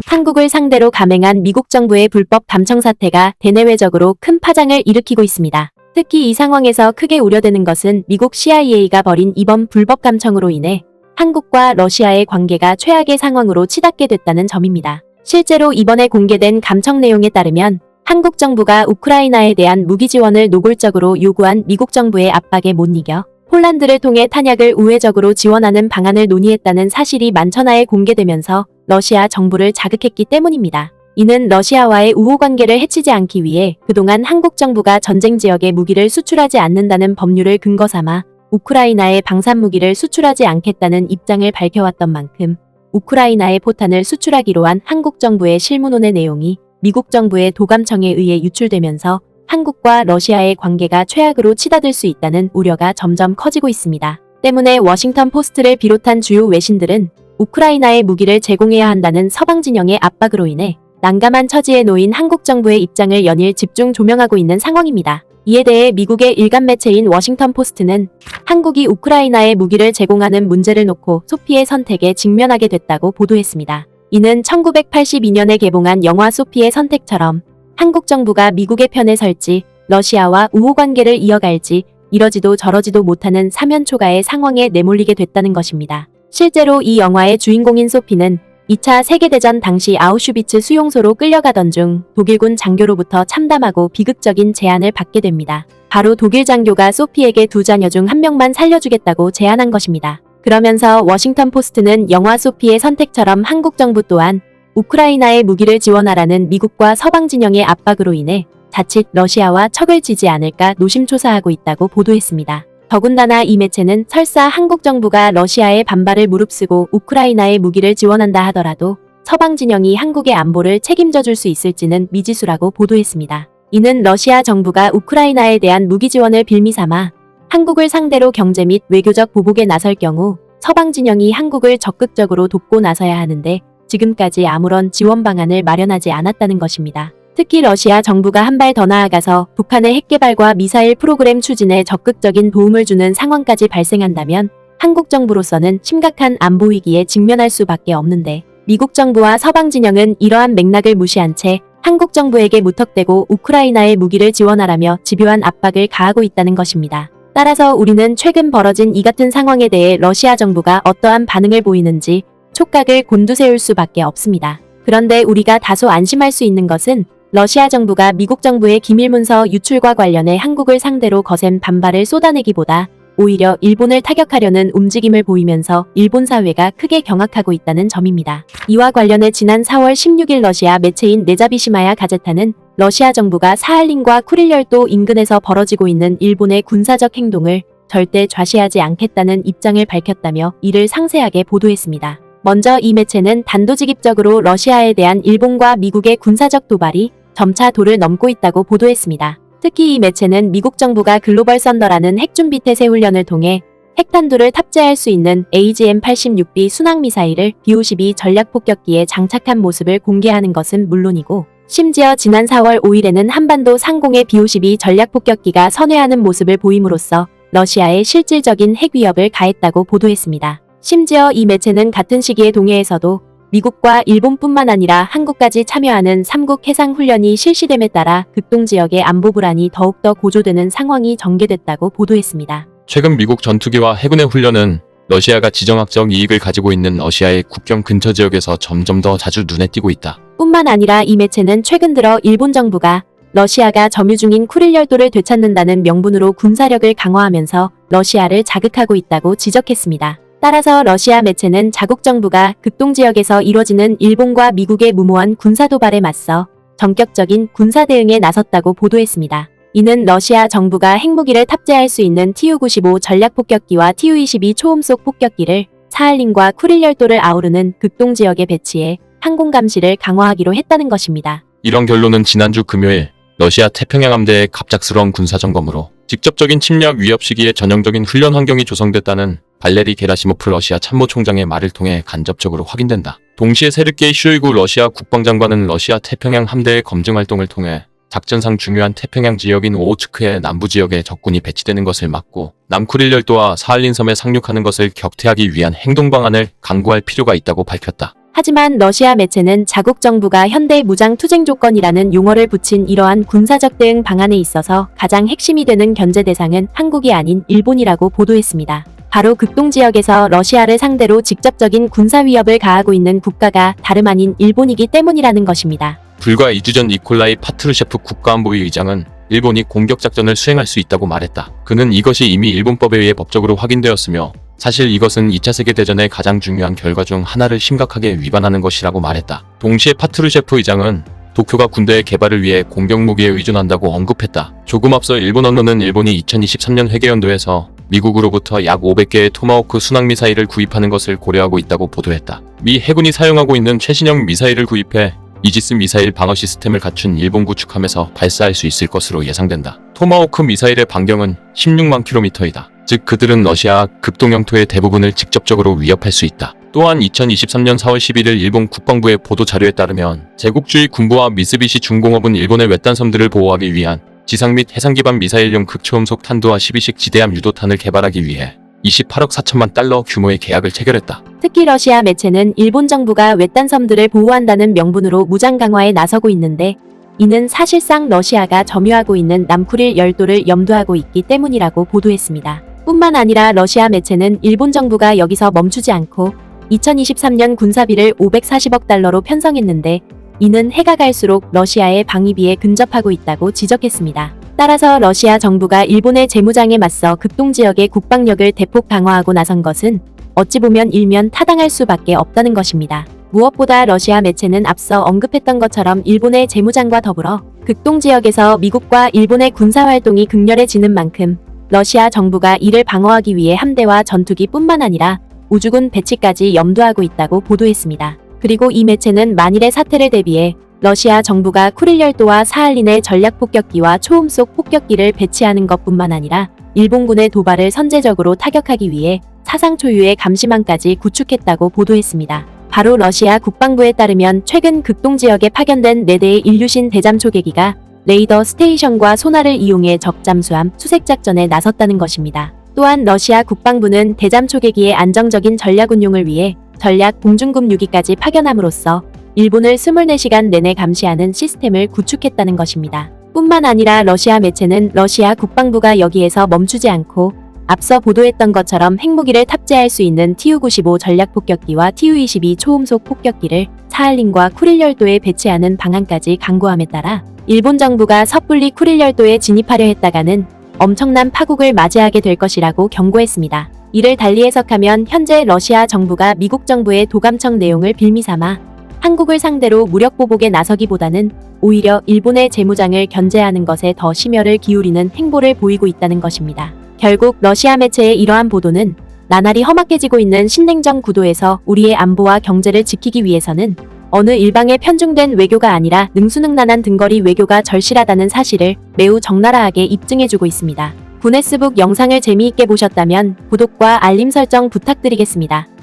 한국을 상대로 감행한 미국 정부의 불법 감청 사태가 대내외적으로 큰 파장을 일으키고 있습니다. 특히 이 상황에서 크게 우려되는 것은 미국 CIA가 벌인 이번 불법 감청으로 인해 한국과 러시아의 관계가 최악의 상황으로 치닫게 됐다는 점입니다. 실제로 이번에 공개된 감청 내용에 따르면 한국 정부가 우크라이나에 대한 무기 지원을 노골적으로 요구한 미국 정부의 압박에 못 이겨 폴란드를 통해 탄약을 우회적으로 지원하는 방안을 논의했다는 사실이 만천하에 공개되면서 러시아 정부를 자극했기 때문입니다. 이는 러시아와의 우호 관계를 해치지 않기 위해 그동안 한국 정부가 전쟁 지역에 무기를 수출하지 않는다는 법률을 근거 삼아 우크라이나에 방산 무기를 수출하지 않겠다는 입장을 밝혀왔던 만큼 우크라이나에 포탄을 수출하기로 한 한국 정부의 실무론의 내용이 미국 정부의 도감청에 의해 유출되면서 한국과 러시아의 관계가 최악으로 치닫을 수 있다는 우려가 점점 커지고 있습니다. 때문에 워싱턴 포스트를 비롯한 주요 외신들은 우크라이나에 무기를 제공해야 한다는 서방 진영의 압박으로 인해 난감한 처지에 놓인 한국 정부의 입장을 연일 집중 조명하고 있는 상황입니다. 이에 대해 미국의 일간 매체인 워싱턴 포스트는 한국이 우크라이나에 무기를 제공하는 문제를 놓고 소피의 선택에 직면하게 됐다고 보도했습니다. 이는 1982년에 개봉한 영화 소피의 선택처럼 한국 정부가 미국의 편에 설지 러시아와 우호 관계를 이어갈지 이러지도 저러지도 못하는 사면초가의 상황에 내몰리게 됐다는 것입니다. 실제로 이 영화의 주인공인 소피는 2차 세계대전 당시 아우슈비츠 수용소로 끌려가던 중 독일군 장교로부터 참담하고 비극적인 제안을 받게 됩니다. 바로 독일 장교가 소피에게 두 자녀 중 한 명만 살려주겠다고 제안한 것입니다. 그러면서 워싱턴 포스트는 영화 소피의 선택처럼 한국 정부 또한 우크라이나에 무기를 지원하라는 미국과 서방 진영의 압박으로 인해 자칫 러시아와 척을 지지 않을까 노심초사하고 있다고 보도했습니다. 더군다나 이 매체는 설사 한국 정부가 러시아의 반발을 무릅쓰고 우크라이나에 무기를 지원한다 하더라도 서방 진영이 한국의 안보를 책임져 줄 수 있을지는 미지수라고 보도했습니다. 이는 러시아 정부가 우크라이나에 대한 무기 지원을 빌미삼아 한국을 상대로 경제 및 외교적 보복에 나설 경우 서방 진영이 한국을 적극적으로 돕고 나서야 하는데 지금까지 아무런 지원 방안을 마련하지 않았다는 것입니다. 특히 러시아 정부가 한 발 더 나아가서 북한의 핵개발과 미사일 프로그램 추진에 적극적인 도움을 주는 상황까지 발생한다면 한국 정부로서는 심각한 안보 위기에 직면할 수밖에 없는데 미국 정부와 서방 진영은 이러한 맥락을 무시한 채 한국 정부에게 무턱대고 우크라이나에 무기를 지원하라며 집요한 압박을 가하고 있다는 것입니다. 따라서 우리는 최근 벌어진 이 같은 상황에 대해 러시아 정부가 어떠한 반응을 보이는지 촉각을 곤두세울 수밖에 없습니다. 그런데 우리가 다소 안심할 수 있는 것은 러시아 정부가 미국 정부의 기밀문서 유출과 관련해 한국을 상대로 거센 반발을 쏟아내기보다 오히려 일본을 타격하려는 움직임을 보이면서 일본 사회가 크게 경악하고 있다는 점입니다. 이와 관련해 지난 4월 16일 러시아 매체인 네자비시마야 가제타는 러시아 정부가 사할린과 쿠릴열도 인근에서 벌어지고 있는 일본의 군사적 행동을 절대 좌시하지 않겠다는 입장을 밝혔다며 이를 상세하게 보도했습니다. 먼저 이 매체는 단도직입적으로 러시아에 대한 일본과 미국의 군사적 도발이 점차 도를 넘고 있다고 보도했습니다. 특히 이 매체는 미국 정부가 글로벌 썬더라는 핵준비 태세 훈련을 통해 핵탄두를 탑재할 수 있는 AGM-86B 순항미사일을 B-52 전략폭격기에 장착한 모습을 공개하는 것은 물론이고 심지어 지난 4월 5일에는 한반도 상공의 B-52 전략폭격기가 선회하는 모습을 보임으로써 러시아에 실질적인 핵 위협을 가했다고 보도했습니다. 심지어 이 매체는 같은 시기에 동해에서도 미국과 일본뿐만 아니라 한국까지 참여하는 3국 해상훈련이 실시됨에 따라 극동지역의 안보 불안이 더욱더 고조되는 상황이 전개됐다고 보도했습니다. 최근 미국 전투기와 해군의 훈련은 러시아가 지정학적 이익을 가지고 있는 러시아의 국경 근처 지역에서 점점 더 자주 눈에 띄고 있다. 뿐만 아니라 이 매체는 최근 들어 일본 정부가 러시아가 점유 중인 쿠릴열도를 되찾는다는 명분으로 군사력을 강화하면서 러시아를 자극하고 있다고 지적했습니다. 따라서 러시아 매체는 자국 정부가 극동지역에서 이뤄지는 일본과 미국의 무모한 군사도발에 맞서 전격적인 군사 대응에 나섰다고 보도했습니다. 이는 러시아 정부가 핵무기를 탑재할 수 있는 Tu-95 전략폭격기와 Tu-22 초음속 폭격기를 사할린과 쿠릴열도를 아우르는 극동지역에 배치해 항공감시를 강화하기로 했다는 것입니다. 이런 결론은 지난주 금요일 러시아 태평양 함대의 갑작스러운 군사점검으로 직접적인 침략 위협 시기에 전형적인 훈련 환경이 조성됐다는 발레리 게라시모프 러시아 참모총장의 말을 통해 간접적으로 확인된다. 동시에 세르게이 쇼이구 러시아 국방장관은 러시아 태평양 함대의 검증 활동을 통해 작전상 중요한 태평양 지역인 오호츠크의 남부 지역에 적군이 배치되는 것을 막고 남쿠릴열도와 사할린 섬에 상륙하는 것을 격퇴하기 위한 행동 방안을 강구할 필요가 있다고 밝혔다. 하지만 러시아 매체는 자국 정부가 현대 무장 투쟁 조건이라는 용어를 붙인 이러한 군사적 대응 방안에 있어서 가장 핵심이 되는 견제 대상은 한국이 아닌 일본이라고 보도했습니다. 바로 극동 지역에서 러시아를 상대로 직접적인 군사 위협을 가하고 있는 국가가 다름 아닌 일본이기 때문이라는 것입니다. 불과 2주 전 니콜라이 파트루셰프 국가안보위 의장은 일본이 공격 작전을 수행할 수 있다고 말했다. 그는 이것이 이미 일본법에 의해 법적으로 확인되었으며 사실 이것은 2차 세계대전의 가장 중요한 결과 중 하나를 심각하게 위반하는 것이라고 말했다. 동시에 파트루셰프 의장은 도쿄가 군대의 개발을 위해 공격무기에 의존한다고 언급했다. 조금 앞서 일본 언론은 일본이 2023년 회계연도에서 미국으로부터 약 500개의 토마호크 순항미사일을 구입하는 것을 고려하고 있다고 보도했다. 미 해군이 사용하고 있는 최신형 미사일을 구입해 이지스 미사일 방어 시스템을 갖춘 일본 구축함에서 발사할 수 있을 것으로 예상된다. 토마호크 미사일의 반경은 16만 킬로미터이다. 즉 그들은 러시아 극동 영토의 대부분을 직접적으로 위협할 수 있다. 또한 2023년 4월 11일 일본 국방부의 보도 자료에 따르면 제국주의 군부와 미쓰비시 중공업은 일본의 외딴 섬들을 보호하기 위한 지상 및 해상 기반 미사일용 극초음속 탄두와 12식 지대함 유도탄을 개발하기 위해 28억 4천만 달러 규모의 계약을 체결했다. 특히 러시아 매체는 일본 정부가 외딴 섬들을 보호한다는 명분으로 무장 강화에 나서고 있는데 이는 사실상 러시아가 점유하고 있는 남쿠릴 열도를 염두하고 있기 때문이라고 보도했습니다. 뿐만 아니라 러시아 매체는 일본 정부가 여기서 멈추지 않고 2023년 군사비를 540억 달러로 편성했는데 이는 해가 갈수록 러시아의 방위비에 근접하고 있다고 지적했습니다. 따라서 러시아 정부가 일본의 재무장에 맞서 극동 지역의 국방력을 대폭 강화하고 나선 것은 어찌 보면 일면 타당할 수밖에 없다는 것입니다. 무엇보다 러시아 매체는 앞서 언급했던 것처럼 일본의 재무장과 더불어 극동 지역에서 미국과 일본의 군사활동이 극렬해지는 만큼 러시아 정부가 이를 방어하기 위해 함대와 전투기뿐만 아니라 우주군 배치까지 염두하고 있다고 보도했습니다. 그리고 이 매체는 만일의 사태를 대비해 러시아 정부가 쿠릴 열도와 사할린의 전략 폭격기와 초음속 폭격기를 배치하는 것뿐만 아니라 일본군의 도발을 선제적으로 타격하기 위해 사상 초유의 감시망까지 구축했다고 보도했습니다. 바로 러시아 국방부에 따르면 최근 극동 지역에 파견된 4대의 일류신 대잠 초계기가 레이더 스테이션과 소나를 이용해 적 잠수함 수색 작전에 나섰다는 것입니다. 또한 러시아 국방부는 대잠 초계기의 안정적인 전략 운용을 위해 전략 봉중급 6기까지 파견함으로써 일본을 24시간 내내 감시하는 시스템을 구축했다는 것입니다. 뿐만 아니라 러시아 매체는 러시아 국방부가 여기에서 멈추지 않고 앞서 보도했던 것처럼 핵무기를 탑재할 수 있는 TU-95 전략 폭격기와 TU-22 초음속 폭격기를 사할린과 쿠릴 열도에 배치하는 방안까지 강구함에 따라 일본 정부가 섣불리 쿠릴 열도에 진입하려 했다가는 엄청난 파국을 맞이하게 될 것이라고 경고했습니다. 이를 달리 해석하면 현재 러시아 정부가 미국 정부의 도감청 내용을 빌미삼아 한국을 상대로 무력 보복에 나서기보다는 오히려 일본의 재무장을 견제하는 것에 더 심혈을 기울이는 행보를 보이고 있다는 것입니다. 결국 러시아 매체의 이러한 보도는 나날이 험악해지고 있는 신냉전 구도에서 우리의 안보와 경제를 지키기 위해서는 어느 일방에 편중된 외교가 아니라 능수능란한 등거리 외교가 절실하다는 사실을 매우 적나라하게 입증해주고 있습니다. 구네스북 영상을 재미있게 보셨다면 구독과 알림 설정 부탁드리겠습니다.